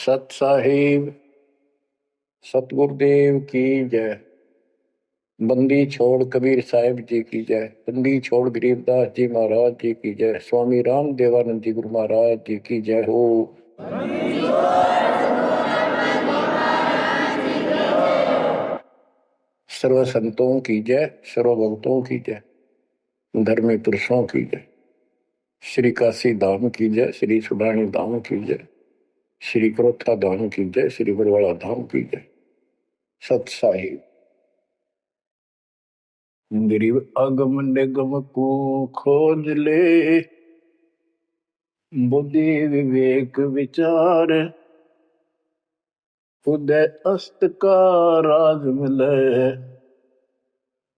सत साहिब सतगुरुदेव की जय। बंदी छोड़ कबीर साहिब जी की जय। बंदी छोड़ गरीबदास जी महाराज जी की जय। स्वामी राम देवानंद जी गुरु महाराज जी की जय हो। सर्व संतों की जय, सर्व भक्तों की जय, धर्मी पुरुषों की जय। श्री काशी धाम की जय, श्री सुडानी धाम की जय, श्री क्रोथा धाम की जय, श्री बरवाड़ा धाम की जय। सत साहिब गरीब अगम निगम को खोज ले, बुद्धि विवेक विचार, उदय अस्त का राज मिले,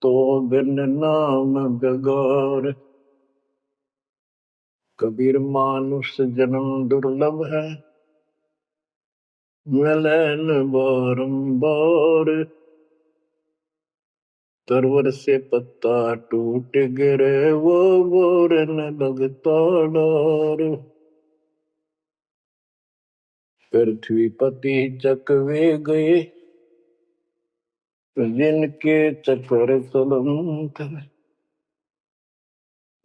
तो बिन नाम बेगार। कबीर मानुष जन्म दुर्लभ है, मिले न बारंबार। तरवर से पत्ता टूट गिरे, वो बोर न लगता डार। पृथ्वी पति चकवे गए, जिनके चक्र चलंत।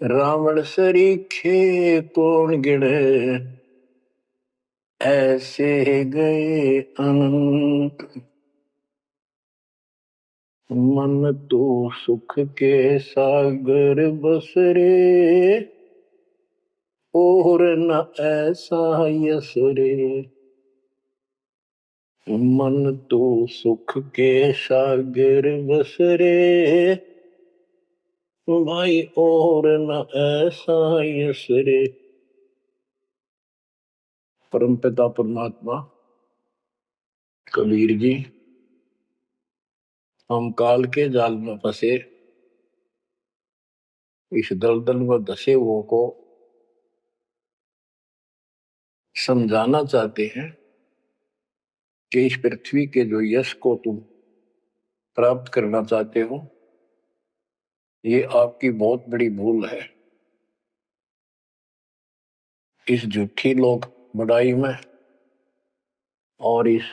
रावण सरीखे कौन गिने, ऐसे गए अनंत। मन तो सुख के सागर बसरे, और न ऐसा यस रे। मन तो सुख के सागर बसरे, भाई और न ऐसा यस रे। परमपिता परमात्मा कबीर जी, हम काल के जाल में फंसे इस दलदल में धसे हुओं को समझाना चाहते हैं कि इस पृथ्वी के जो यश को तुम प्राप्त करना चाहते हो, ये आपकी बहुत बड़ी भूल है। इस झूठी लोक बड़ाई में और इस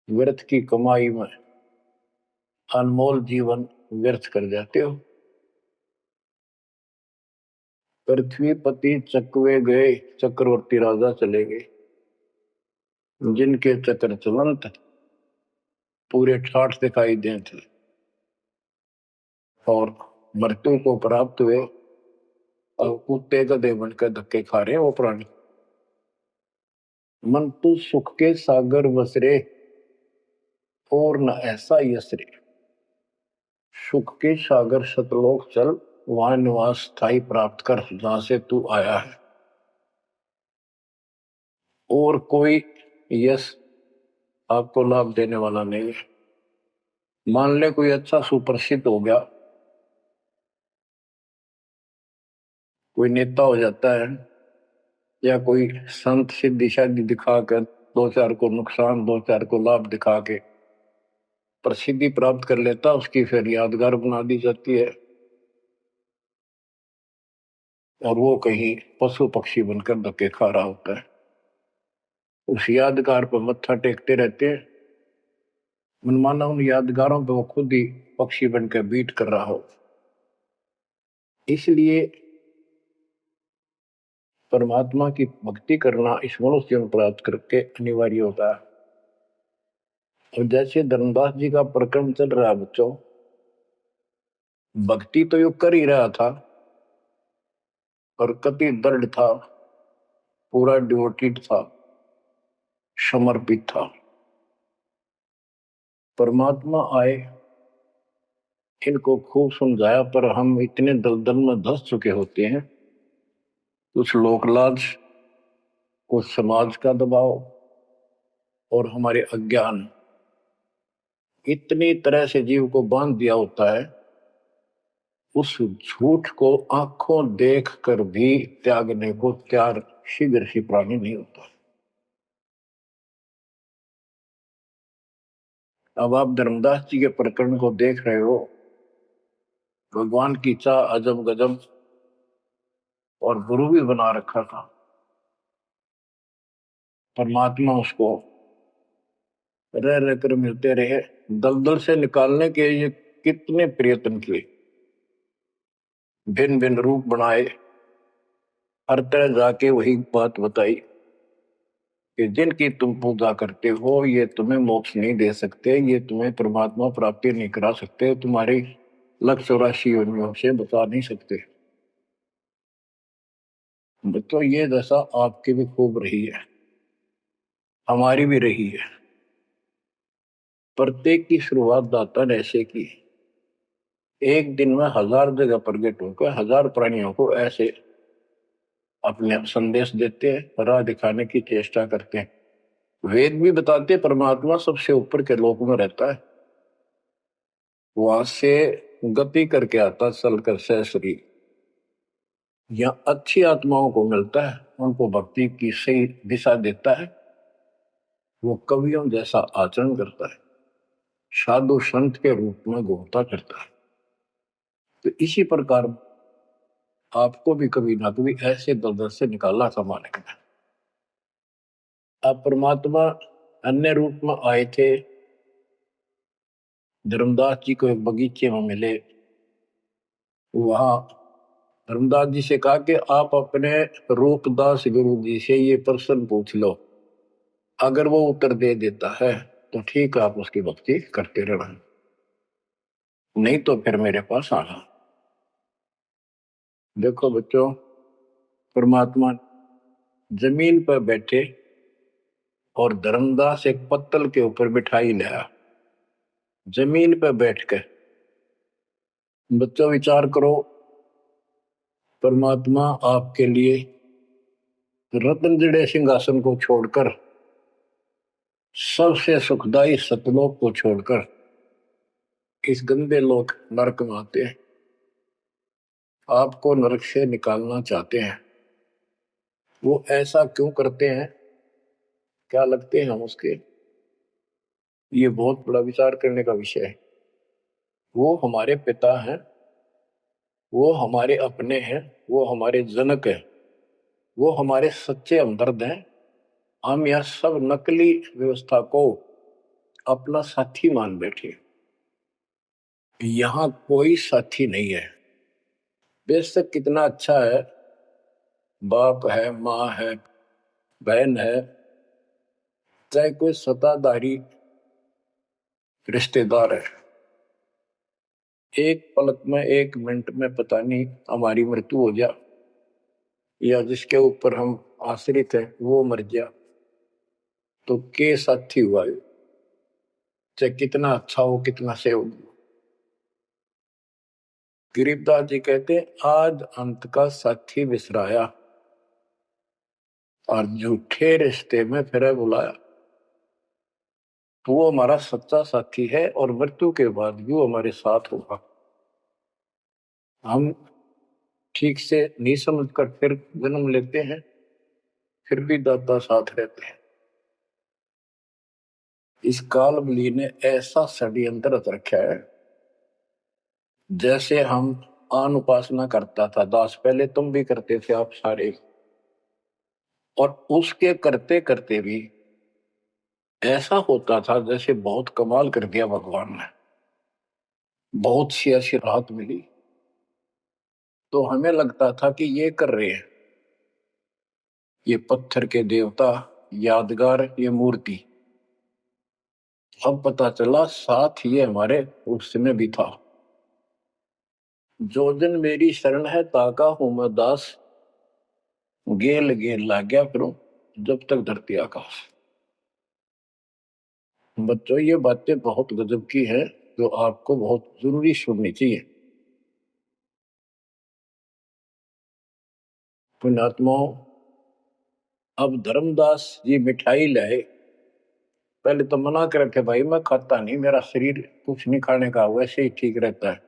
व्यर्थ की कमाई में अनमोल जीवन व्यर्थ कर जाते हो। पृथ्वी पति चकवे गए, चक्रवर्ती राजा चले गए, जिनके चक्र चलंत पूरे ठाठ दिखाई दे थे और मृत्यु को प्राप्त हुए और कुत्ते गधे बनकर धक्के खा रहे वो प्राणी। मन तो सुख के सागर बसरे, और न ऐसा यसरे। सुख के सागर सतलोक चल, वहां निवास स्थायी प्राप्त कर जहां से तू आया है। और कोई यश आपको लाभ देने वाला नहीं है। मान ले कोई अच्छा सुप्रसिद्ध हो गया, कोई नेता हो जाता है, या कोई संत सिद्धि शादी दिखाकर दो चार को नुकसान दो चार को लाभ दिखा के प्रसिद्धि प्राप्त कर लेता, उसकी फिर यादगार बना दी जाती है और वो कहीं पशु पक्षी बनकर धक्के खा रहा होता है। उस यादगार पर मत्था टेकते रहते हैं, मनमाना उन यादगारों पर वो खुद ही पक्षी बनकर बीट कर रहा हो। इसलिए परमात्मा की भक्ति करना इस मनुष्य जीवन प्राप्त करके अनिवार्य होता है। और जैसे धर्मदास जी का प्रकरण चल रहा है बच्चों, भक्ति तो यो कर ही रहा था और कति दृढ़ था, पूरा डिवोटेड था, समर्पित था। परमात्मा आए, इनको खूब समझाया, पर हम इतने दलदल में धंस चुके होते हैं, कुछ लोकलाज, कुछ समाज का दबाव और हमारे अज्ञान इतनी तरह से जीव को बांध दिया होता है, उस झूठ को आंखों देख कर भी त्यागने को तैयार शीघ्र ही प्राणी नहीं होता। अब आप धर्मदास जी के प्रकरण को देख रहे हो, भगवान की चाह अजब गजब और गुरु भी बना रखा था। परमात्मा उसको रह रह कर मिलते रहे। दलदल से निकालने के ये कितने प्रयत्न किए, भिन्न भिन्न रूप बनाए, हर तरह जाके वही बात बताई कि जिनकी तुम पूजा करते हो ये तुम्हें मोक्ष नहीं दे सकते, ये तुम्हें परमात्मा प्राप्ति नहीं करा सकते, तुम्हारी 184 योनियों से बता नहीं सकते। तो ये दशा आपकी भी खूब रही है, हमारी भी रही है। प्रत्येक की शुरुआत दाता ने ऐसे की, एक दिन में 1000 जगह प्रकट होकर 1000 प्राणियों को ऐसे अपने संदेश देते हैं, राह दिखाने की चेष्टा करते हैं। वेद भी बताते परमात्मा सबसे ऊपर के लोक में रहता है, वहां से गति करके आता चल कर सहसरी, या अच्छी आत्माओं को मिलता है, उनको भक्ति की सही दिशा देता है, वो कवियों जैसा आचरण करता है, साधु संत के रूप में घूमता करता है। तो इसी प्रकार आपको भी कभी ना कभी ऐसे दलदल से निकाला समाने का। अब परमात्मा अन्य रूप में आए थे, धर्मदास जी को एक बगीचे में मिले, वहां धर्मदास जी से कहा कि आप अपने रूपदास गुरु जी से ये प्रश्न पूछ लो, अगर वो उत्तर दे देता है तो ठीक है, आप उसकी भक्ति करते रहना, नहीं तो फिर मेरे पास आना। देखो बच्चों, परमात्मा जमीन पर बैठे और धर्मदास एक पत्तल के ऊपर बिठाई लाया, जमीन पर बैठकर। बच्चों विचार करो, परमात्मा आपके लिए रत्न जड़े सिंहासन को छोड़कर, सबसे सुखदाई सतलोक को छोड़कर इस गंदे लोक नरक में आते हैं, आपको नरक से निकालना चाहते हैं। वो ऐसा क्यों करते हैं, क्या लगते हैं हम उसके, ये बहुत बड़ा विचार करने का विषय है। वो हमारे पिता हैं, वो हमारे अपने हैं, वो हमारे जनक हैं, वो हमारे सच्चे हमदर्द हैं। हम यह सब नकली व्यवस्था को अपना साथी मान बैठे, यहाँ कोई साथी नहीं है। बेशक कितना अच्छा है, बाप है, माँ है, बहन है, चाहे कोई सत्ताधारी रिश्तेदार है, एक पलक में, एक मिनट में पता नहीं हमारी मृत्यु हो जा, या जिसके ऊपर हम आश्रित हैं वो मर गया, तो के साथी हुआ है, चाहे कितना अच्छा हो, कितना से हो। गरीबदास जी कहते हैं, आज अंत का साथी बिसराया और झूठे रिश्ते में फिर बुलाया। तो वो हमारा सच्चा साथी है और मृत्यु के बाद भी वो हमारे साथ होगा। हम ठीक से नहीं समझकर फिर जन्म लेते हैं, फिर भी दाता साथ रहते हैं। इस काल बली ने ऐसा षड्यंत्र रच रखा है, जैसे हम आन उपासना करता था दास, पहले तुम भी करते थे आप सारे, और उसके करते करते भी ऐसा होता था जैसे बहुत कमाल कर दिया भगवान ने, बहुत सी ऐसी राहत मिली, तो हमें लगता था कि ये कर रहे हैं, ये पत्थर के देवता, यादगार, ये मूर्ति। अब पता चला साथ ये हमारे उस समय भी था। जो दिन मेरी शरण है ताका हूं मैं दास, गेल गेल ला गया फिर जब तक धरती आकाश। बच्चों ये बातें बहुत गजब की हैं, जो आपको बहुत जरूरी सुननी चाहिए। पुण्यात्माओं, अब धर्मदास जी मिठाई लाए, पहले तो मना कर रखे, भाई मैं खाता नहीं, मेरा शरीर कुछ नहीं खाने का, वैसे ही ठीक रहता है,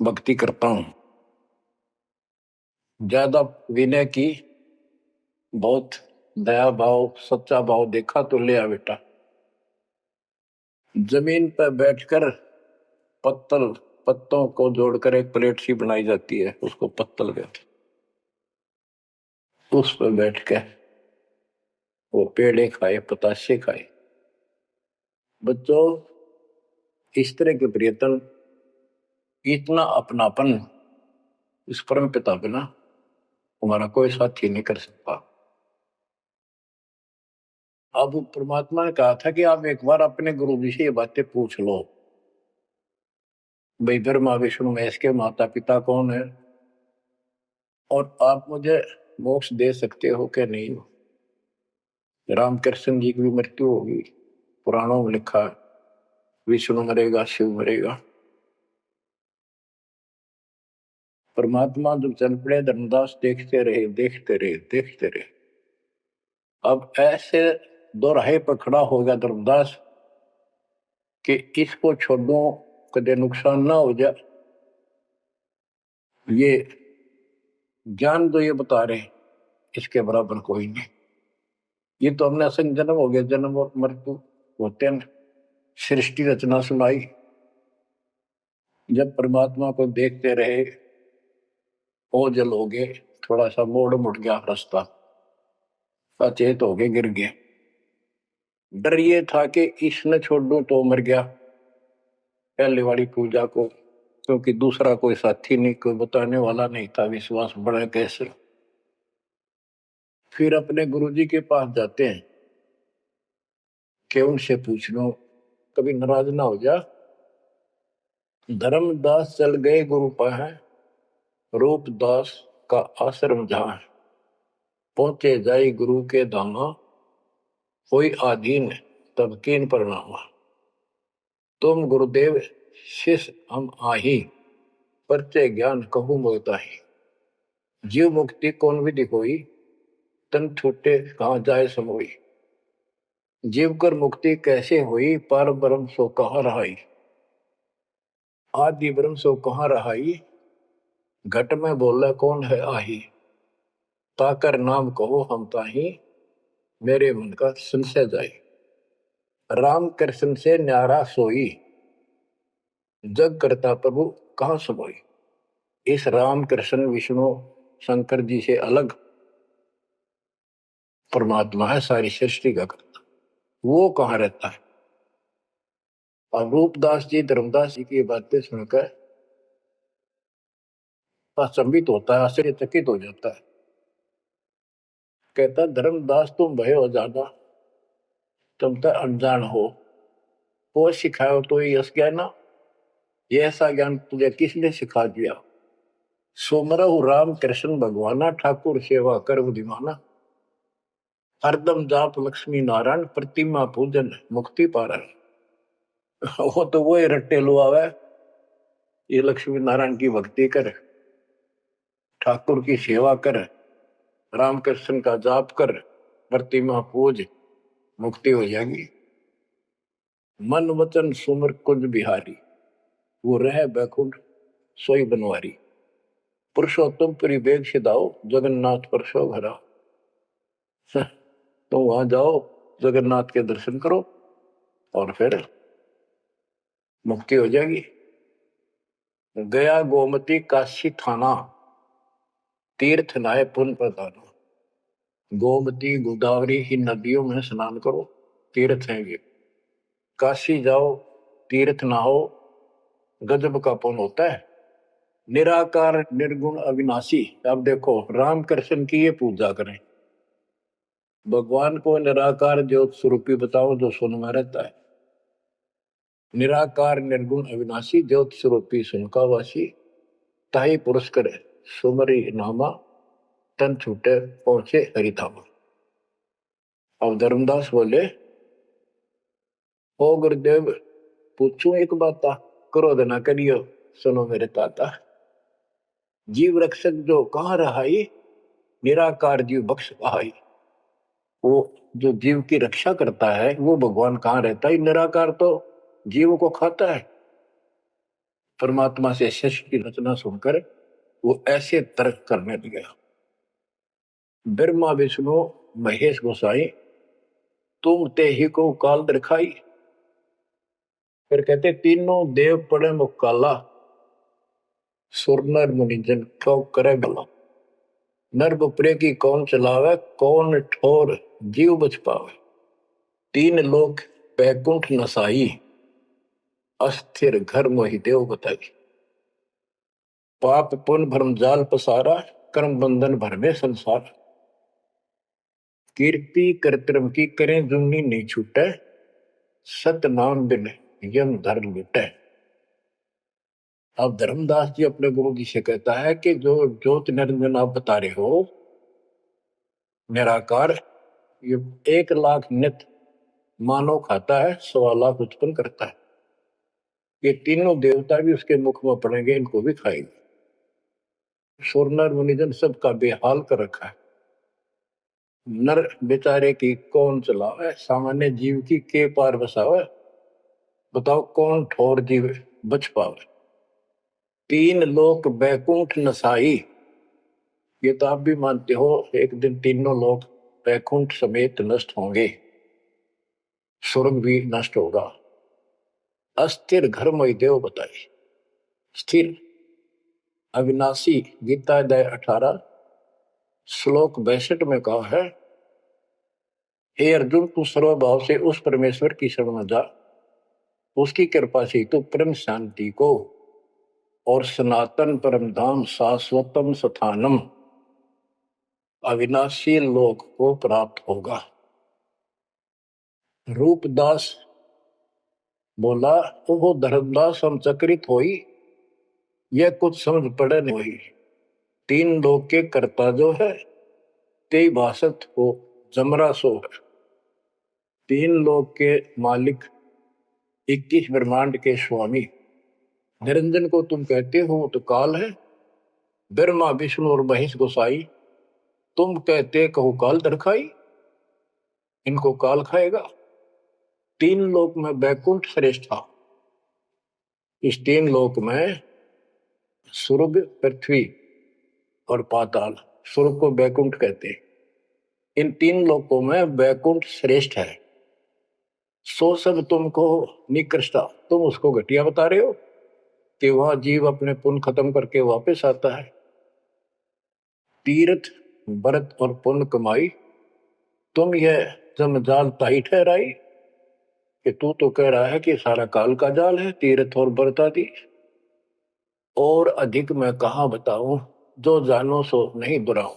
भक्ति करता हूं। ज्यादा विनय की, बहुत दया भाव, सच्चा भाव देखा तो ले आ बेटा। जमीन पर बैठकर पत्तल, पत्तों को जोड़कर एक प्लेट सी बनाई जाती है, उसको पत्तल कहते, उस पर बैठ के वो पेड़े खाए, पतासे खाए। बच्चों, इस तरह के प्रयत्न, इतना अपनापन इस परम पिता बिना हमारा कोई साथी नहीं कर सकता। अब परमात्मा ने कहा था कि आप एक बार अपने गुरु जी से ये बातें पूछ लो, भाई ब्रह्मा विष्णु महेश के माता पिता कौन है, और आप मुझे मोक्ष दे सकते हो कि नहीं हो। रामकृष्ण जी की भी मृत्यु होगी, पुराणों में लिखा है, विष्णु मरेगा, शिव मरेगा। परमात्मा जब चल पड़े, धर्मदास देखते रहे, देखते रहे, देखते रहे। अब ऐसे दोराहे पर खड़ा हो गया धर्मदास कि इसको छोड़ो, कदे नुकसान ना हो जाए। ये ज्ञान तो ये बता रहे, इसके बराबर कोई नहीं। ये तो हमने असंग जन्म हो गया, जन्म और मृत्यु होते हैं। सृष्टि रचना सुनाई, जब परमात्मा को देखते रहे, ओझल हो गए, थोड़ा सा मोड़ मुड़ गया रास्ता, अचेत हो गए, गिर गए। डर ये था कि इसने छोड़ दूं तो मर गया पहले वाली पूजा को, क्योंकि दूसरा कोई साथी नहीं, कोई बताने वाला नहीं था, विश्वास बढ़े कैसे। फिर अपने गुरुजी के पास जाते हैं कि उनसे पूछ लो, कभी नाराज ना हो जा। धर्मदास चल गए गुरु पास, रूपदास का आश्रम जहां, पहुंचे जाई गुरु के धामा, कोई आधीन तब कीन प्रणामा। तुम गुरुदेव शिष्य हम आही, परचे ज्ञान कहूं मोताही। जीव मुक्ति कौन विधि कोई, तन छूटे कहाँ जाए समोई। जीव कर मुक्ति कैसे हुई, पार ब्रह्म सो कहाँ रहाई। आदि ब्रह्म सो कहाँ रहाई, घट में बोला कौन है आही। ताकर नाम कहो हम ताही, मेरे मन का संशय जाई। राम कृष्ण से न्यारा सोई, जग करता प्रभु कहाँ समोई। इस राम कृष्ण विष्णु शंकर जी से अलग परमात्मा है, सारी सृष्टि का करता, वो कहाँ रहता है। और रूपदास जी धर्मदास जी की बातें सुनकर अचंभित होता है, आश्चर्यचकित हो जाता है। कहता धर्मदास तुम भय हो ज्यादा, तुम तो अनजान हो, वो सिखाओ तो ये यश ज्ञान, ये ऐसा ज्ञान तुझे किसने सिखा दिया। सोमरहु राम कृष्ण भगवाना, ठाकुर सेवा कर बुद्धिमाना। हरदम जाप लक्ष्मी नारायण, प्रतिमा पूजन मुक्ति पारण। वो तो वो रट्टे लुआवे, ये लक्ष्मी नारायण की भक्ति कर, ठाकुर की सेवा कर, राम कृष्ण का जाप कर, प्रतिमा पूज, मुक्ति हो जाएगी। मन वचन सुमर कुंज बिहारी, वो रह बैकुंठ सोई बनवारी। पुरुषोत्तम परिवेग सिधाओ, जगन्नाथ पर सो भरा। तो वहां जाओ, जगन्नाथ के दर्शन करो और फिर मुक्ति हो जाएगी। गया गोमती काशी थाना, तीर्थ नाय पुन प्रदान। गोमती गोदावरी इन नदियों में स्नान करो, तीर्थ हैं ये। काशी जाओ, तीर्थ नहाओ, गजब का पुण्य होता है। निराकार निर्गुण अविनाशी, अब देखो राम कृष्ण की ये पूजा करें, भगवान को निराकार ज्योत स्वरूपी बताओ जो सुन में रहता है। निराकार निर्गुण अविनाशी, ज्योत स्वरूपी सुनकावासी, ताही पुरुष करे सुमरी नामा, तन छूटे पहुंचे हरिधामा। अब धर्मदास बोले, ओ गुरुदेव पूछू एक बात, क्रोध न करियो सुनो मेरे ताता। जीव रक्षक जो कहाँ रहाई, निराकार जीव बख्श बहाई। वो जो जीव की रक्षा करता है वो भगवान कहाँ रहता है, निराकार तो जीव को खाता है। परमात्मा से सृष्टि की रचना सुनकर वो ऐसे तर्क करने लगा। ब्रह्मा विष्णु महेश गोसाई, तुम ते ही को काल दिखाई। फिर कहते तीनों देव पड़े मुकाला, सुर नर मुनि जन को करे भला। नर बपरे की कौन चलावे, कौन ठोर जीव बच पावे। तीन लोक बैकुंठ नसाई, अस्थिर घर मोहि देव बताई। पाप पुण्य भरम जाल पसारा, कर्म बंधन भर में संसार। कीर्ति कर्तव्य की करें जुमनी नहीं छूटे, सत नाम बिन यम धर लुटे। अब धर्मदास जी अपने गुरु जी से कहता है कि जो ज्योत निरंजन आप बता रहे हो निराकार, ये 1,00,000 नित मानव खाता है, 1,00,000 उत्पन्न करता है। ये तीनों देवता भी उसके मुख में पड़ेंगे, इनको भी खाएंगे। सुर नर मुनिजन सबका बेहाल कर रखा है। नर बेचारे की कौन चलावे, सामान्य जीव की के पार बसावे। बताओ कौन ठोर जीव बच पावे। तीन लोक बैकुंठ नसाई, ये तो आप भी मानते हो एक दिन तीनों लोग बैकुंठ समेत नष्ट होंगे, स्वर्ग भी नष्ट होगा। अस्थिर घर मोहि देव बताई। स्थिर अविनाशी, गीता अध्याय 18 श्लोक 62 में कहा है, हे अर्जुन तू सर्वभाव से उस परमेश्वर की शरण में जा, उसकी कृपा से तू परम शांति को और सनातन परम धाम शाश्वतम स्थानम अविनाशी लोक को प्राप्त होगा। रूपदास बोला, वो धर्मदास हम चक्रित होई, यह कुछ समझ पड़े नहीं हुई। तीन लोक के कर्ता जो है ते भाषत हो जमरा सो है। तीन लोक के मालिक 21 ब्रह्मांड के स्वामी निरंजन को तुम कहते हो तो काल है। ब्रह्मा विष्णु और महेश गोसाई तुम कहते कहो काल दरखाई, इनको काल खाएगा। तीन लोक में बैकुंठ श्रेष्ठ था। इस तीन लोक में स्वर्ग पृथ्वी और पाताल, स्वर्ग को बैकुंठ कहते हैं। इन तीन लोकों में बैकुंठ श्रेष्ठ है। सो सब तुमको निकृष्टा, तुम उसको घटिया बता रहे हो कि वह जीव अपने पुण्य खत्म करके वापस आता है। तीर्थ व्रत और पुण्य कमाई तुम यह जमजाल ताई ठहराई कि तू तो कह रहा है कि सारा काल का जाल है तीर्थ और व्रत आदि। और अधिक मैं कहा बताऊं, जो जानो सो नहीं दुराऊं।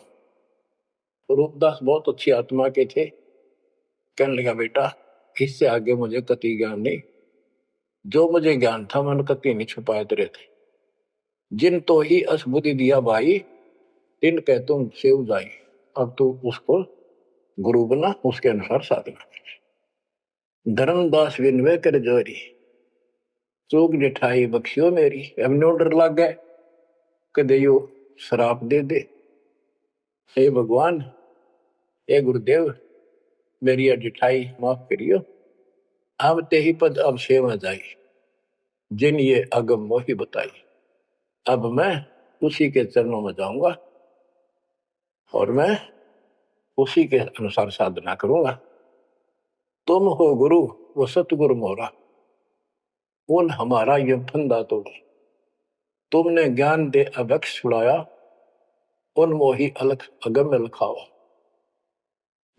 रूपदास बहुत अच्छी आत्मा के थे। कहने लगा बेटा इससे आगे मुझे कति ज्ञान नहीं, जो मुझे ज्ञान था मन कति नहीं छुपाए तेरे थे। जिन तो ही असबुद्धि दिया भाई, तिन कह तुम सेव जाई। अब तू उसको गुरु बना, उसके अनुसार साधना। धर्मदास विनवे कर जोरी, चूक जिठाई बख्शियो मेरी। अब नो डर लग गए कदे यो श्राप दे दे। हे भगवान, हे गुरुदेव, मेरी जिठाई माफ करियो। अब ते ही पद अब सेवा जाई, जिन ये अगम मोही बताई। अब मैं उसी के चरणों में जाऊंगा और मैं उसी के अनुसार साधना करूंगा। तुम हो गुरु वो सतगुरु मोरा, उन हमारा ये फंदा तोड़ा। तुमने ज्ञान दे अभक्ष छुड़ाया, उन मोही अलख अगम लखाओ।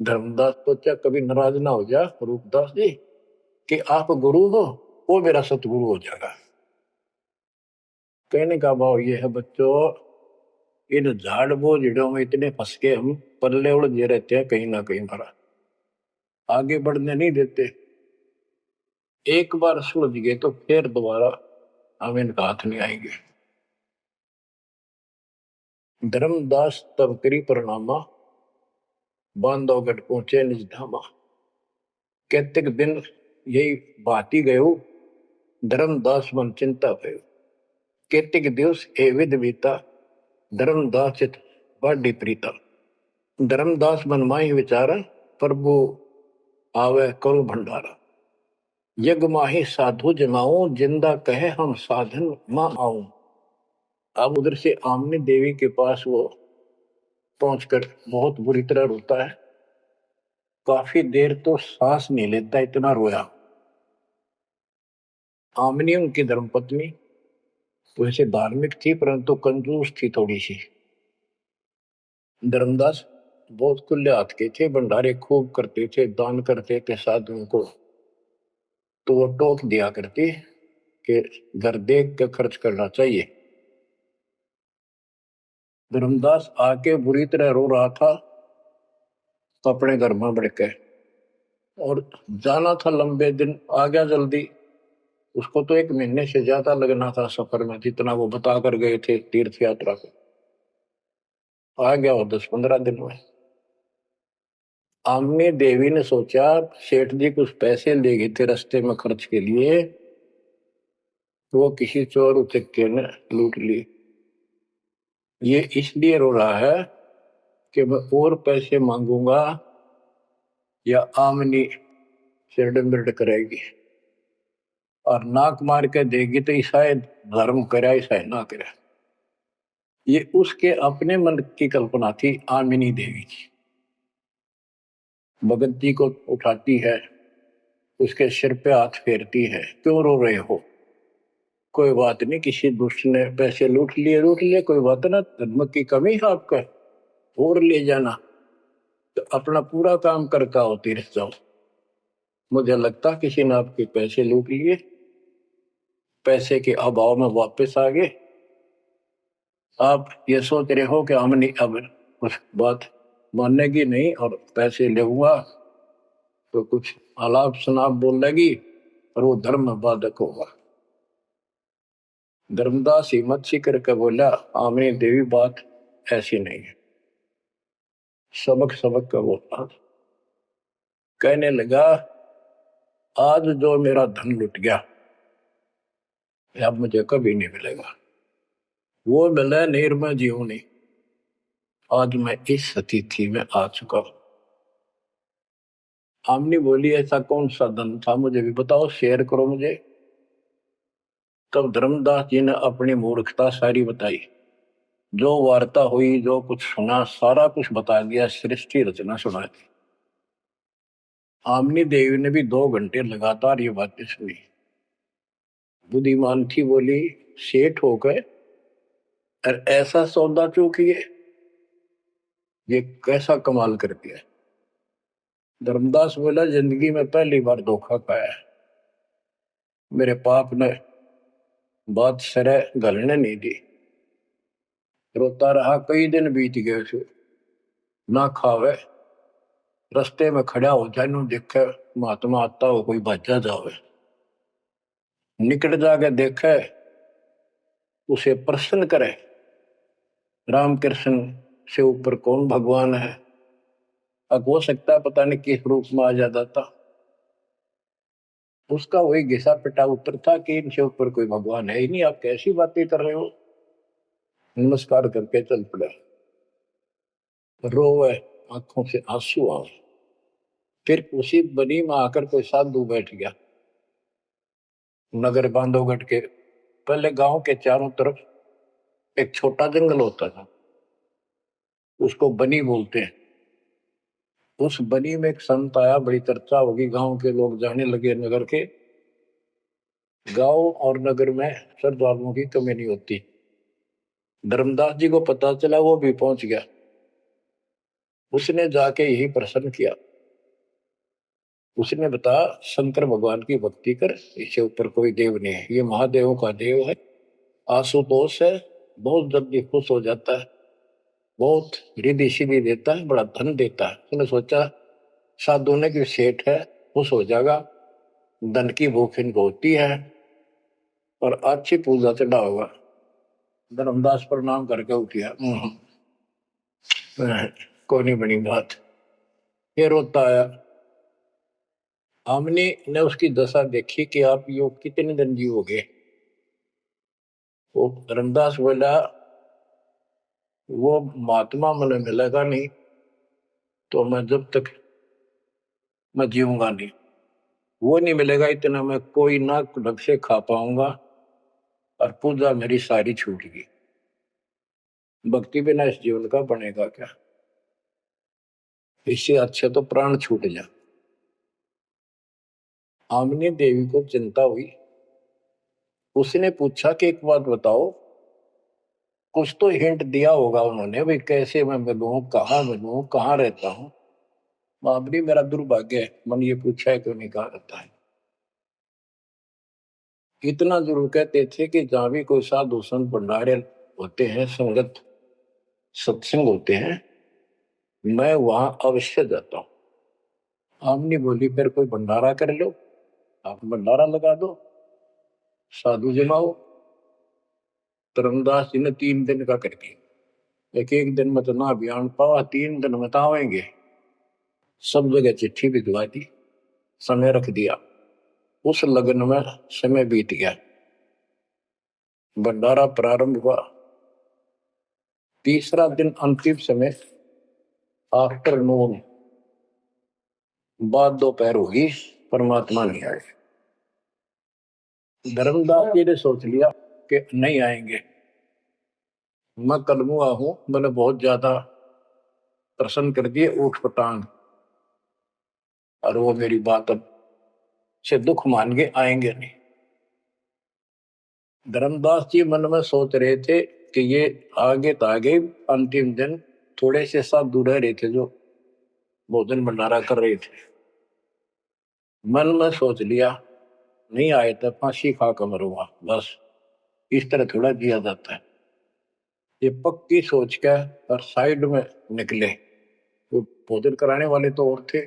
धर्मदास सोचा कभी नाराज ना हो जा रूपदास जी कि आप गुरु हो, वो मेरा सतगुरु हो जाएगा। कहने का भाव ये है बच्चों, इन झाड़ बोझड़ों में इतने फंस के हम पल्ले उलझे रहते हैं, कहीं ना कहीं हमारा आगे बढ़ने नहीं देते। एक बार सुलझ गए तो फिर दोबारा हम इनका हाथ नहीं आएंगे। धर्मदास तब करी परिणामा, बांधवगढ़ पहुंचे निज धामा। कहते दिन यही बाती गयो, धर्मदास मन चिंता भयो। कहते दिवस ए विध बीता, धर्मदास चित बाडी प्रीता। धर्मदास मन माही विचारा, प्रभु आवे करो भंडारा। यज्ञ माही साधु जमाऊं, जिंदा कहे हम साधन मां आऊं। अब उधर से आमने देवी के पास वो पहुंचकर बहुत बुरी तरह रोता है। काफी देर तो सांस नहीं लेता, इतना रोया। आमनी उनकी धर्मपत्नी वैसे धार्मिक थी परंतु कंजूस थी थोड़ी सी। धर्मदास बहुत खुले हाथ के थे, भंडारे खूब करते थे, दान करते थे साधुओं को। तो वो टोक दिया करती कि घर देख के खर्च करना चाहिए। धर्मदास आके बुरी तरह रो रहा था, तो अपने घर में बढ़ के, और जाना था लंबे दिन, आ गया जल्दी। उसको तो 1 महीने से ज्यादा लगना था सफर में, जितना वो बता कर गए थे तीर्थ यात्रा को। आ गया वो 10-15 दिन में। आमने देवी ने सोचा, सेठ जी कुछ पैसे ले गए थे रास्ते में खर्च के लिए, तो वो किसी चोर उचक्के ने लूट ली। ये इसलिए रो रहा है कि मैं और पैसे मांगूंगा या आमनी सिरडम्बिरड करेगी, और नाक मार के देगी तो शायद धर्म करे शायद ना करे। ये उसके अपने मन की कल्पना थी आमिनी देवी की। भगत जी को उठाती है, उसके सिर पे हाथ फेरती है, क्यों रो रहे हो? कोई बात नहीं, किसी दुष्ट ने पैसे लूट लिए, कोई बात ना, धर्म की कमी है आपका, और ले जाना, तो अपना पूरा काम करके आओ, तीर्थ जाओ। मुझे लगता किसी ने आपके पैसे लूट लिए, पैसे के अभाव में वापस आ गए। आप ये सोच रहे हो कि हमने अब कुछ बात मानेगी नहीं और पैसे लेगा तो कुछ आलाप शनाप बोलेगी और वो धर्म में बाधक होगा। धर्मदास हिम्मत सी करके बोला, आमने देवी बात ऐसी नहीं है। सबक सबक का बोला, कहने लगा, आज जो मेरा धन लुट गया अब मुझे कभी नहीं मिलेगा। वो मिला निर्मय जीव नहीं। आज मैं इस स्थिति में आ चुका हूं। आमनी बोली, ऐसा कौन सा धन था, मुझे भी बताओ, शेयर करो मुझे। तब धर्मदास जी ने अपनी मूर्खता सारी बताई, जो वार्ता हुई, जो कुछ सुना, सारा कुछ बता दिया, सृष्टि रचना सुना दी। आमनी देवी ने भी 2 घंटे लगातार ये बातें सुनी। बुद्धिमान थी, बोली, सेठ हो गए और ऐसा सौदा चूकिए, ये कैसा कमाल कर दिया। धर्मदास बोला, जिंदगी में पहली बार धोखा खाया है। मेरे पाप ने बात सरे गलने नहीं दी। रोता रहा, कई दिन बीत गए उसे, ना खावे, रस्ते में खड़ा हो जाए, नु देखे महात्मा आता हो, कोई भज्जा जावे, निकट जाके देखे, उसे प्रसन्न करे, राम कृष्ण से ऊपर कौन भगवान है। अब हो सकता है पता नहीं किस रूप में आ जाता था। उसका वही घिसा पिटा उत्तर था कि इनसे ऊपर कोई भगवान है ही नहीं, आप कैसी बातें कर रहे हो। नमस्कार करके चल पड़ा। रोवे, आंखों से आंसू आए। फिर उसी बनी में आकर कोई साधु बैठ गया। नगर बांधवगढ़ के पहले गांव के चारों तरफ एक छोटा जंगल होता था, उसको बनी बोलते हैं। उस बनी में एक संत आया, बड़ी चर्चा होगी, गांव के लोग जाने लगे, नगर के। गांव और नगर में श्रद्धालुओं की कमी नहीं होती। धर्मदास जी को पता चला, वो भी पहुंच गया। उसने जाके यही प्रश्न किया। उसने बताया, शंकर भगवान की भक्ति कर, इससे ऊपर कोई देव नहीं है, ये महादेवों का देव है, आशुतोष है, बहुत जल्दी खुश हो जाता है, बहुत रिद्धि सिद्धि देता है, बड़ा धन देता है। उसने सोचा, साधु ने की सेठ है, खुश हो जाएगा, धन की भूख इनको होती है और अच्छी पूजा चढ़ा होगा। धर्मदास प्रणाम करके उठ गया। कोई नहीं बनी बात। ये रोता आया। हमने ने उसकी दशा देखी कि आप योग कितने दिन जीवोगे। वो धर्मदास बोला, वो महात्मा मुझे मिलेगा नहीं तो मैं जब तक मैं जीऊंगा नहीं, वो नहीं मिलेगा इतना मैं कोई ना ढंग से खा पाऊंगा और पूजा मेरी सारी छूट गई। भक्ति बिना इस जीवन का बनेगा क्या? इससे अच्छे तो प्राण छूट जा। आमनी देवी को चिंता हुई। उसने पूछा कि एक बात बताओ, कुछ तो हिंट दिया होगा उन्होंने, भाई कैसे मैं मिलूं, कहाँ रहता हूँ। बाबरी मेरा दुर्भाग्य है, मन ये पूछा है क्यों नहीं कहा रहता है। इतना जरूर कहते थे कि जहां भी कोई साधु संत भंडारे होते हैं, संगत सत्संग होते हैं, मैं वहां अवश्य जाता हूँ। आमनी बोली फिर कोई भंडारा कर लो, आप भंडारा लगा दो, साधु जमाओ। धर्मदास जी ने 3 दिन का कर दिया। एक एक दिन में तो ना बयान पावा, 3 दिन में तो आवेंगे। सब जगह चिट्ठी भिजवा दी, समय रख दिया। उस लगन में समय बीत गया। भंडारा प्रारंभ हुआ, तीसरा दिन अंतिम समय, आफ्टरनून, बाद दोपहर होगी, परमात्मा नहीं आए। धर्मदास जी ने सोच लिया कि नहीं आएंगे। मैं कलमुआ हूं, मैंने बहुत ज्यादा प्रसन्न कर दिए ऊट पटांग, और वो मेरी बात अब से दुख मान के आएंगे नहीं। धर्मदास जी मन में सोच रहे थे कि ये आगे तो आगे, अंतिम दिन थोड़े से साधु रह रहे थे जो भोजन भंडारा कर रहे थे। मन में सोच लिया नहीं आए तो फांसी खा कर मरूंगा, बस इस तरह थोड़ा जिया जाता है। ये पक्की सोच के और साइड में निकले। तो भोजन कराने वाले तो और थे,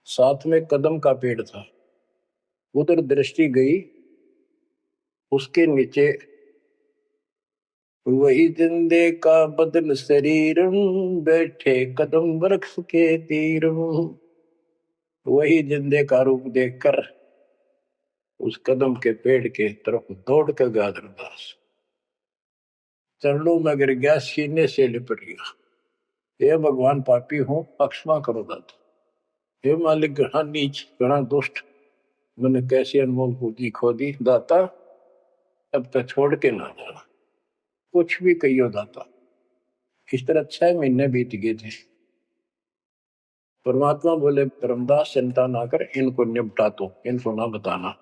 साथ में कदम का पेड़ था। उधर दृष्टि गई, उसके नीचे वही जिंदे का बदल शरीर, बैठे कदम वृक्ष के तीर। वही जिंदे का रूप देखकर उस कदम के पेड़ के तरफ दौड़ कर गया धर्मदास। चरणों में गिर गया, सीने से लिपट गया। हे भगवान, पापी हूं, क्षमा करो दाता। हे मालिक, घना नीच, घना दुष्ट, मैंने कैसी अनमोल पूंजी खो दी दाता, अब तक छोड़ के ना जाना। कुछ भी कहियो दाता। इस तरह 6 महीने बीत गए थे। परमात्मा बोले धर्मदास चिंता ना कर, इनको निपटा तो, इनको ना बताना।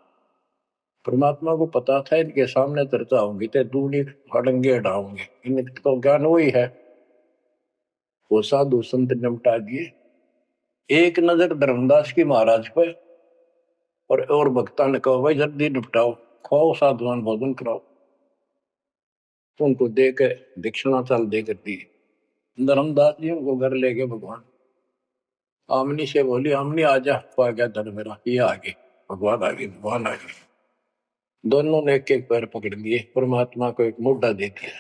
परमात्मा को पता था इनके सामने चर्चा होंगी तो दूनी हड़ंगे हटाओगे, इनको ज्ञान वही है। वो साधु संत निपटा दिए। एक नजर धर्मदास की महाराज पर, और भक्ता ने कहा भाई जल्दी निपटाओ, खाओ साधुवान भोजन कराओ। तो उनको दे के दक्षिणा चाल दे कर दी। धर्मदास जी उनको घर ले गए भगवान। आमनी से बोली, आमनी आजा, आ गया धन मेरा, ये आगे भगवान आगे, भगवान आगे। दोनों ने एक एक पैर पकड़ लिए, परमात्मा को एक मोटा दे दिया।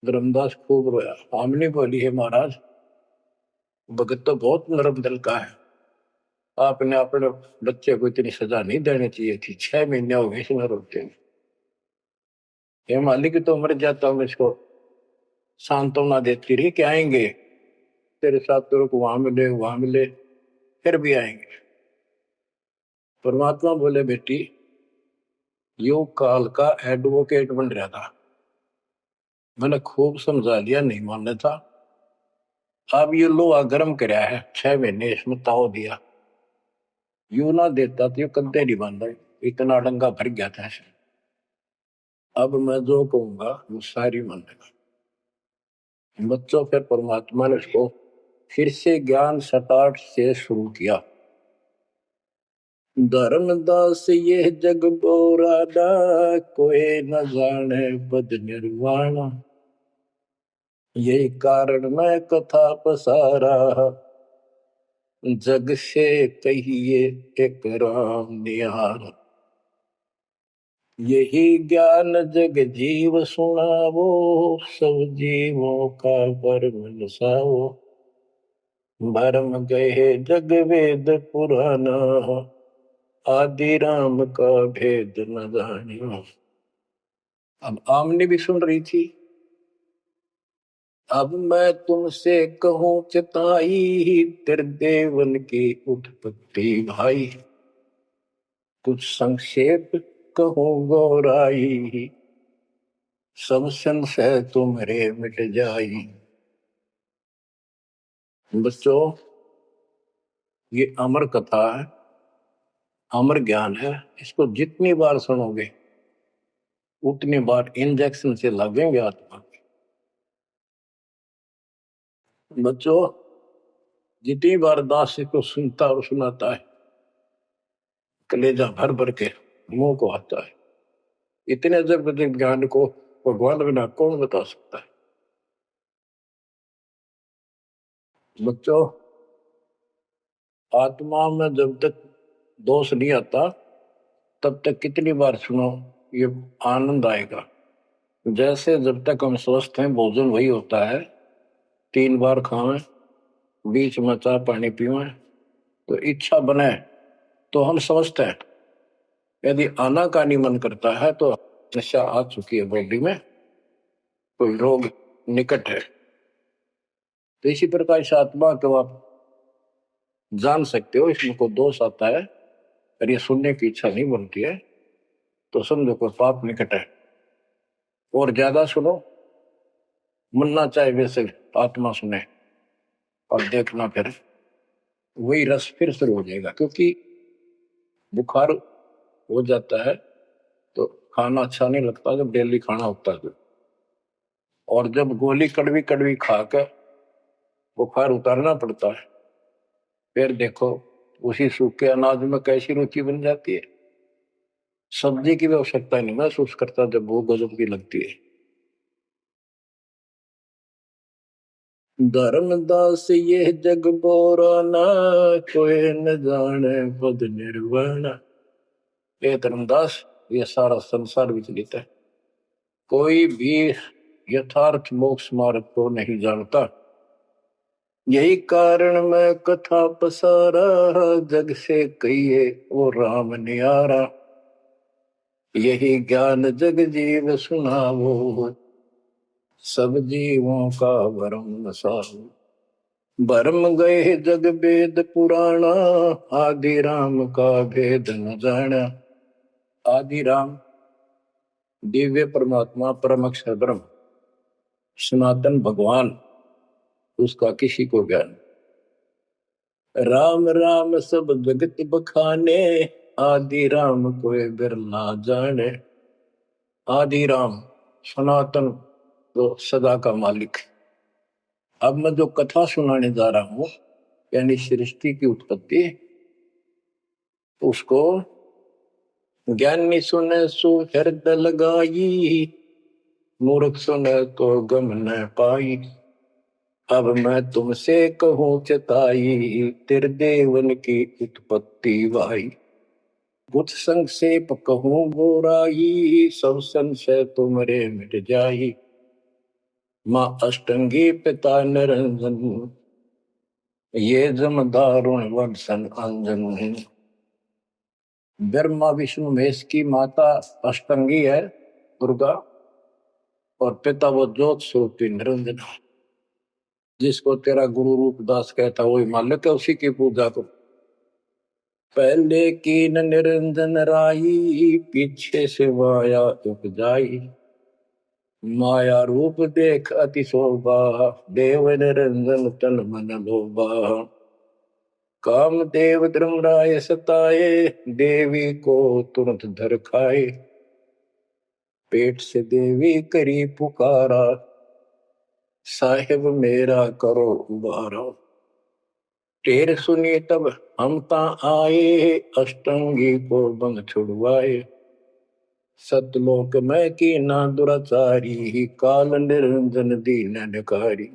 धर्मदास खूब रोया। आमनी बोली, है महाराज, भगत तो बहुत नरम दिल का है, आपने अपने बच्चे को इतनी सजा नहीं देनी चाहिए थी। 6 महीने हो गए इसमें रोते हैं। ये मालिक तो मर जाता हूँ, इसको सांत्वना देती रही कि आएंगे तेरे साथ, तेरे को वहां मिले वहां मिले, फिर भी आएंगे। परमात्मा बोले बेटी, योग काल का एडवोकेट बन रहा था, मैंने खूब समझा लिया, नहीं मानना था। अब ये लोहा गर्म कराया है, 6 महीने इसमें ताव दिया, यू ना देता तो ये कद्दे नहीं बन रहे, इतना डंगा भर गया था ऐसे। अब मैं जो कहूंगा वो सारी मानेगा। बच्चों, फिर परमात्मा ने उसको फिर से ज्ञान स्टार्ट से शुरू किया। धर्मदास ये जग बोरादा, कोई न जाने पद निर्वाणा। यही कारण मैं कथा पसारा, जग से कहिए एक राम निहार। यही ज्ञान जग जीव सुनावो, सब जीवों का भरम नसाओ। भरम गए जग वेद पुराना, आदि राम का भेद न जानियो। अब आमने भी सुन रही थी। अब मैं तुमसे कहूं चिताई, त्रिदेवन की उत्पत्ति भाई। कुछ संक्षेप कहूं गौराई, सब संशय तुम्हारे मिट जाई। बच्चों, ये अमर कथा है, अमर ज्ञान है। इसको जितनी बार सुनोगे उतनी बार इंजेक्शन से लगेंगे आत्मा। बच्चों, जितनी बार दास को सुनता और सुनाता है, कलेजा भर भर के मुंह को आता है। इतने अजब अजब ज्ञान को भगवान बिना कौन बता सकता है। बच्चों, आत्मा में जब तक दोष नहीं आता तब तक कितनी बार सुनो, ये आनंद आएगा। जैसे जब तक हम स्वस्थ हैं भोजन वही होता है, 3 बार खाएं, बीच में चाय पानी पीवें, तो इच्छा बने तो हम स्वस्थ हैं। यदि आनाकानी मन करता है तो नशा आ चुकी है बॉडी में, कोई रोग निकट है। तो इसी प्रकार इस आत्मा को आप जान सकते हो, इसमें को दोष आता है और ये सुनने की इच्छा नहीं बनती है तो समझो कोई पाप निकट है। और ज्यादा सुनो, मुन्ना चाहे वैसे आत्मा सुने और देखना, फिर वही रस फिर शुरू हो जाएगा। क्योंकि बुखार हो जाता है तो खाना अच्छा नहीं लगता जब डेली खाना होता है। और जब गोली कड़वी कड़वी खाकर बुखार उतारना पड़ता है, फिर देखो उसी सूखे अनाज में कैसी रुचि बन जाती है। सब्जी की भी आवश्यकता नहीं महसूस करता जब वो गजब की लगती है। धर्मदास ये जग बोराना, कोई न जाने पद निर्वाण। ये धर्मदास, ये सारा संसार विचलित है, कोई भी यथार्थ मोक्ष मार्ग को नहीं जानता। यही कारण मैं कथा पसारा, जग से कहिए वो राम नियारा। यही ज्ञान जग जीव सुनावो, सब जीवों का भरम सारो। भरम गए जग वेद पुराणा, आदि राम का भेद न जाना। आदि राम दिव्य परमात्मा परम अक्षर ब्रह्म सनातन भगवान, उसका किसी को ज्ञान। राम राम सब जगत बखाने, आदि राम कोई बिरला जाने। आदि राम सनातन तो सदा का मालिक। अब मैं जो कथा सुनाने जा रहा हूं, यानी सृष्टि की उत्पत्ति, उसको ज्ञानी सुने सो हृदय लगाई, मूर्ख सुने तो गम न पाई। अब मैं तुमसे कहूं चताई, त्रिदेवन की उत्पत्ति वाई। कुछ संक्षेप कहूं गोराई, सब संशय तुमरे मिट जाई। माँ अष्टंगी पिता निरंजन, ये जम दारुण वंशन अंजन। ब्रह्मा विष्णु महेश की माता अष्टंगी है दुर्गा, और पिता वो ज्योत स्वरूपी निरंजन। जिसको तेरा गुरु रूपदास कहता वही मालिक है, उसी की पूजा को। पहले की न निरंजन राई, पीछे से माया उपजाई। माया रूप देख अति शोभा, देव निरंजन तन मन लोभा। काम देव धर्मराय सताए, देवी को तुरंत धर खाए। पेट से देवी करी पुकारा, साहिब मेरा करो उबारा। टेर सुनी तब हम ता आए, अष्टंगी को बंद छुड़वाए। सतलोक में की ना दुराचारी, काल निरंजन दीन निकारी।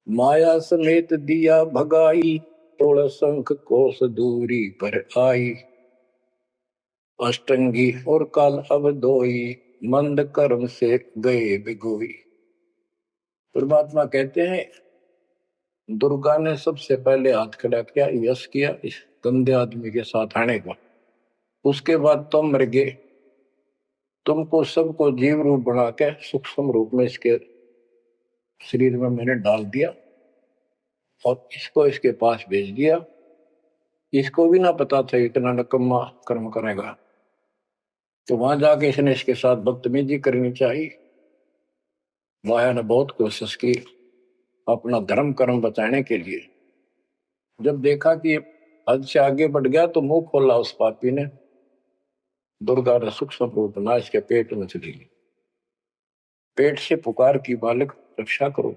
माया समेत दिया भगाई, तोड़ शंख कोस दूरी पर आई। अष्टंगी और काल अब दोई, मंद कर्म से गए बिगोई। परमात्मा कहते हैं दुर्गा ने सबसे पहले हाथ खड़ा किया, यश किया इस गंदे आदमी के साथ आने का। उसके बाद तुम मर गए, तुमको सबको जीव रूप बना के सूक्ष्म रूप में इसके शरीर में मैंने डाल दिया और इसको इसके पास भेज दिया। इसको भी ना पता था इतना नकम्मा कर्म करेगा, तो वहां जाके इसने इसके साथ बदतमीजी करनी चाहिए। माया ने बहुत कोशिश की अपना धर्म कर्म बचाने के लिए। जब देखा कि हद से आगे बढ़ गया तो मुंह खोला उस पापी ने, दुर्गा ने सूक्ष्म रूप बना इसके पेट में चली गई। पेट से पुकार की बालक रक्षा करो।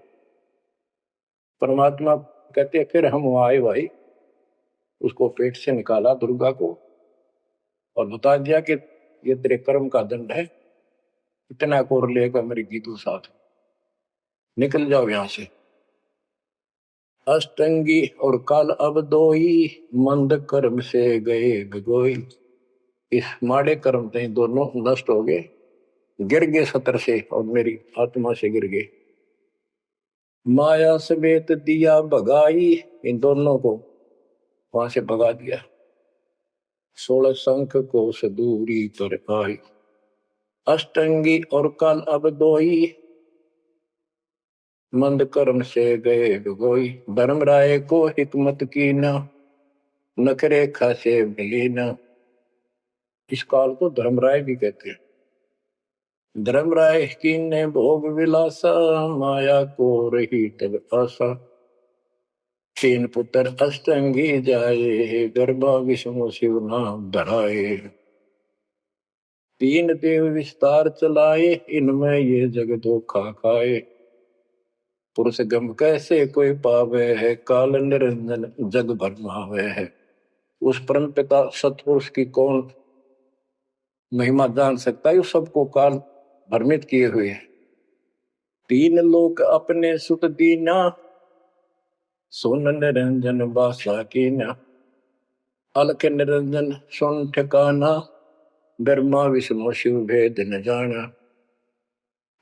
परमात्मा कहते फिर हम वहां आए भाई, उसको पेट से निकाला दुर्गा को और बता दिया कि ये तेरे कर्म का दंड है, इतना कोर लेकर मेरी गीतू साथ निकल जाओ यहां से। अष्टंगी और काल अब दोई, मंद कर्म से गए गगोई। इस माड़े कर्म से दोनों नष्ट हो गए, गिर गए सतर से और मेरी आत्मा से गिर गए। माया समेत दिया भगाई, इन दोनों को वहां से भगा दिया। 16 शंख को सदूरी पर आई, अष्टंगी और काल अब दोई, मंद कर्म से गए गगोई। धर्मराय को हिकमत की न, नखरे खासे मिली न। इस काल को धर्मराय भी कहते हैं। धर्मराय की ने भोग विलासा, माया को रही तब आशा। 3 पुत्र अष्टंगी जाए, गर्भा विष्णु शिव नाम धराए। 3 देव विस्तार चलाए, इनमें ये जग धोखा खाए। पुरुष गम कैसे कोई पावे है, काल निरंजन जग भरमावे है। उस परम पिता सतपुरुष की कौन महिमा जान सकता है, सबको काल भ्रमित किए हुए है। 3 लोक अपने सुत दीना, सोन निरंजन बासा कीना। अलख निरंजन सुन ठिकाना, ब्रह्मा विष्णु शिव भेद न जाना।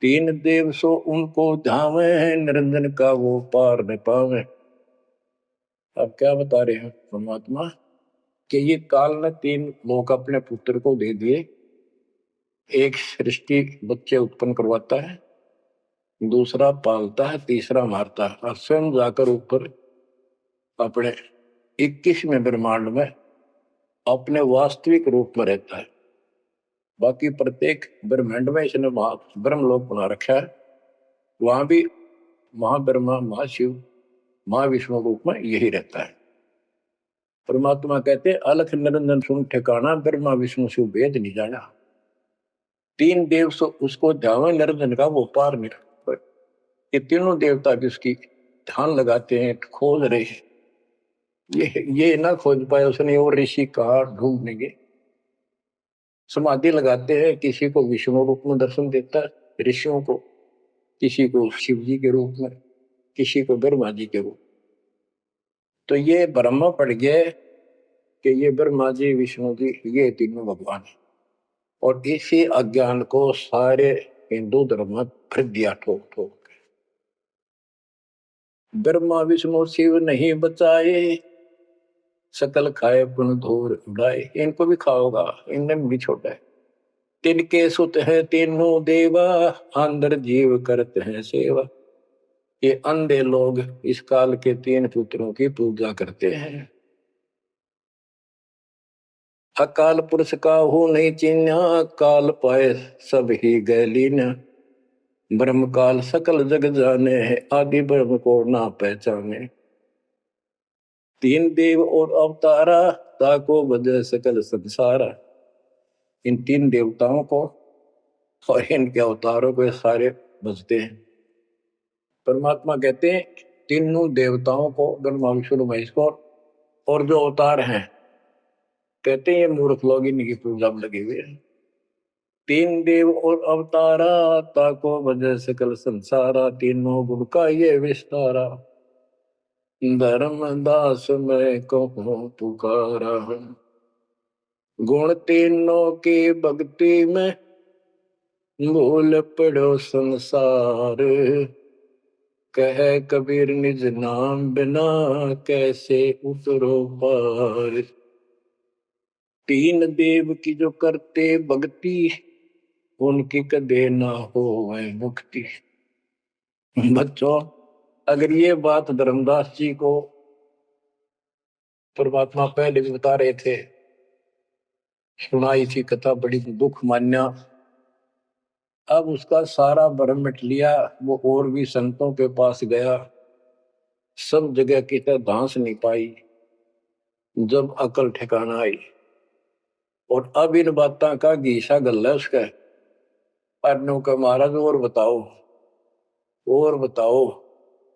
3 देव सो उनको धावे, निरंजन का वो पार न पावे। अब क्या बता रहे हैं परमात्मा कि ये काल ने 3 लोग अपने पुत्र को दे दिए। एक सृष्टि बच्चे उत्पन्न करवाता है, दूसरा पालता है, तीसरा मारता है और स्वयं जाकर ऊपर अपने 21वें ब्रह्मांड में अपने वास्तविक रूप में रहता है। बाकी प्रत्येक ब्रह्मांड में इसने ब्रह्मलोक बना रखा है, वहां भी महाब्रह्मा महाशिव महाविष्णु रूप में यही रहता है। परमात्मा कहते अलख निरंजन सुन ठिकाना, ब्रह्मा विष्णु शिव भेद नहीं जाना। 3 देव सो उसको ध्यान, निरंजन का वो पार नहीं। ये तीनों देवता भी उसकी ध्यान लगाते हैं, खोज रहे हैं। ये ना खोज पाए उसने और ऋषि कहा ढूंढनेंगे। समाधि लगाते हैं, किसी को विष्णु रूप में दर्शन देता है ऋषियों को, किसी को शिव जी के रूप में, किसी को ब्रह्मा जी के रूप। तो ये ब्रह्म पड़ गए कि ये ब्रह्मा जी विष्णु जी ये तीनों भगवान है। और इसी अज्ञान को सारे हिंदू धर्म में भर दिया ठोक ठोक। ब्रह्मा विष्णु शिव नहीं बचाए, सकल खाए पुन धूर उड़ाए। इनको भी खाओगा, इनने भी छोड़ा है। तिनके सुत है तीनों देवा, अंदर जीव करते हैं सेवा। ये अंधे लोग इस काल के 3 पुत्रों की पूजा करते हैं। अकाल पुरुष का हो नहीं चिन्ह, काल पाए सब ही गैलीन। ब्रह्म काल सकल जग जाने है, आदि ब्रह्म को ना पहचाने। 3 देव और अवतारा, ताको बजे सकल संसारा। इन 3 देवताओं को और इनके अवतारों को सारे बजते हैं। परमात्मा कहते हैं तीनों देवताओं को, ब्रह्मा विष्णु महेश को, और जो अवतार हैं कहते हैं ये मूर्ख लोग इनकी पूजा में लगे हुए हैं। 3 देव और अवतारा, ताको वजह सकल संसारा। तीनों गुण का ये विस्तारा, धर्मदास मैं कहूँ पुकारा। गुण तीनों की भक्ति में, भूल पड़ो संसार। कह कबीर निज नाम बिना, कैसे उतरो पार। 3 देव की जो करते भक्ति, उनकी कदे ना हो वह मुक्ति। बच्चों, अगर ये बात धर्मदास जी को परमात्मा पहले भी बता रहे थे, सुनाई थी कथा, बड़ी दुख मान्या। अब उसका सारा भ्रम मिट लिया। वो और भी संतों के पास गया, सब जगह की तरह धांस नहीं पाई। जब अकल ठिकाना आई, और अब इन बातों का घीसा गल है उसका। अनु का महाराज और बताओ, और बताओ।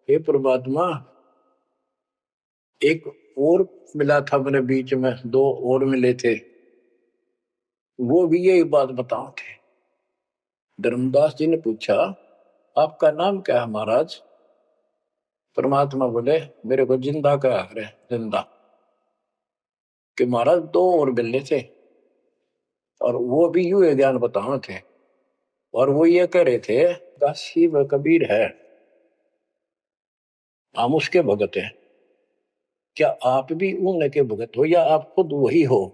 हे परमात्मा, एक और मिला था मेरे बीच में, दो और मिले थे, वो भी यही बात बताओ थे। धर्मदास जी ने पूछा, आपका नाम क्या है महाराज? परमात्मा बोले, मेरे को जिंदा कहा है, जिंदा। कि महाराज दो और मिले थे, और वो भी यूं ज्ञान बताओ थे, और वो ये कह रहे थे, काशी में कबीर है, हम उसके भगत हैं। क्या आप भी उनके भगत हो, या आप खुद वही हो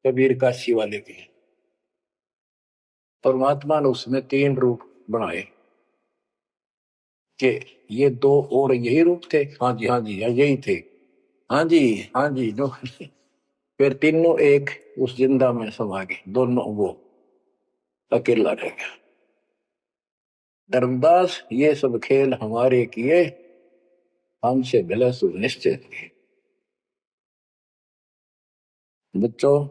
कबीर काशी वाले के? परमात्मा ने उसमें तीन रूप बनाए कि ये दो और यही रूप थे। हाँ जी, हाँ जी, यही थे। हाँ जी, हाँ जी, जो फिर तीनों एक उस जिंदा में समा गए, दोनों वो अकेला रह गया। धर्मदास, ये सब खेल हमारे किए, हमसे भला सुनिश्चित किए। बच्चों,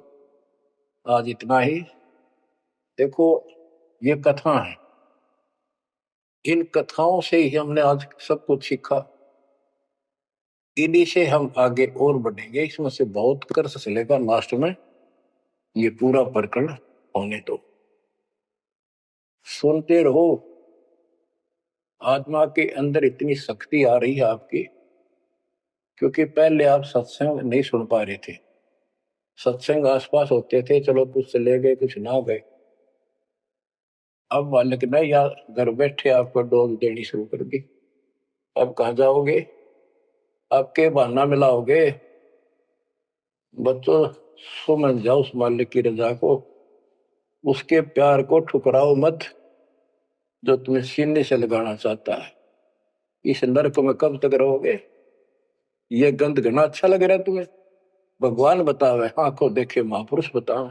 आज इतना ही। देखो, ये कथा है, इन कथाओं से ही हमने आज सब कुछ सीखा। इन्हीं से हम आगे और बढ़ेंगे। इसमें से बहुत कर चलेगा, लास्ट में ये पूरा प्रकरण होने दो, सुनते रहो। आत्मा के अंदर इतनी शक्ति आ रही है आपकी, क्योंकि पहले आप सत्संग नहीं सुन पा रहे थे। सत्संग आसपास होते थे, चलो कुछ चले गए, कुछ ना गए। अब मालिक ने या घर बैठे आपको डोज देनी शुरू कर दी। अब कहाँ जाओगे? आपके बहाना मिलाओगे? बच्चों, समझ जाओ उस मालिक की रजा को, उसके प्यार को ठुकराओ मत, जो तुम्हें सीने से लगाना चाहता है। इस नरक में कब तक रहोगे? ये गंध घना अच्छा लग रहा है तुम्हें? भगवान बतावे, आंखों देखे महापुरुष बतावे,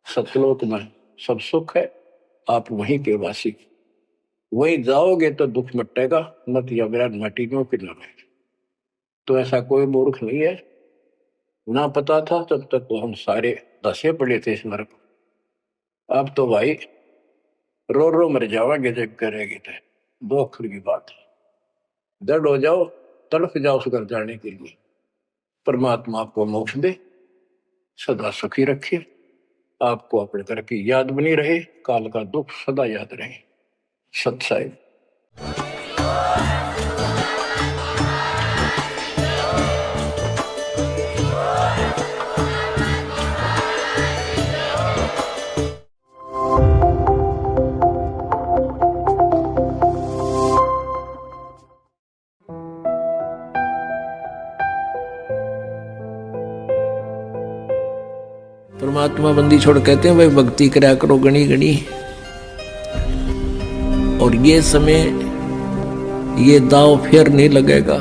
सतलोक में सब सुख है, आप वहीं के वासी। वहीं जाओगे तो दुख मिटेगा, मत या विराट मटी क्यों कि न रहे। तो ऐसा कोई मूर्ख नहीं है। ना पता था तब तक तो हम सारे दसे पड़े थे इस नरक। अब तो भाई रो रो मर जाओगे जब करेगी तो। दो अक्षर की बात है, दर्द हो जाओ, तड़फ जाओ उस घर जाने के लिए। परमात्मा आपको मोक्ष दे, सदा सुखी रखे, आपको अपने घर की याद बनी रहे, काल का दुख सदा याद रहे। सत्साई। परमात्मा बंदी छोड़ कहते हैं भाई भक्ति करा करो गणी गणी। और ये समय, ये दाव फिर नहीं लगेगा।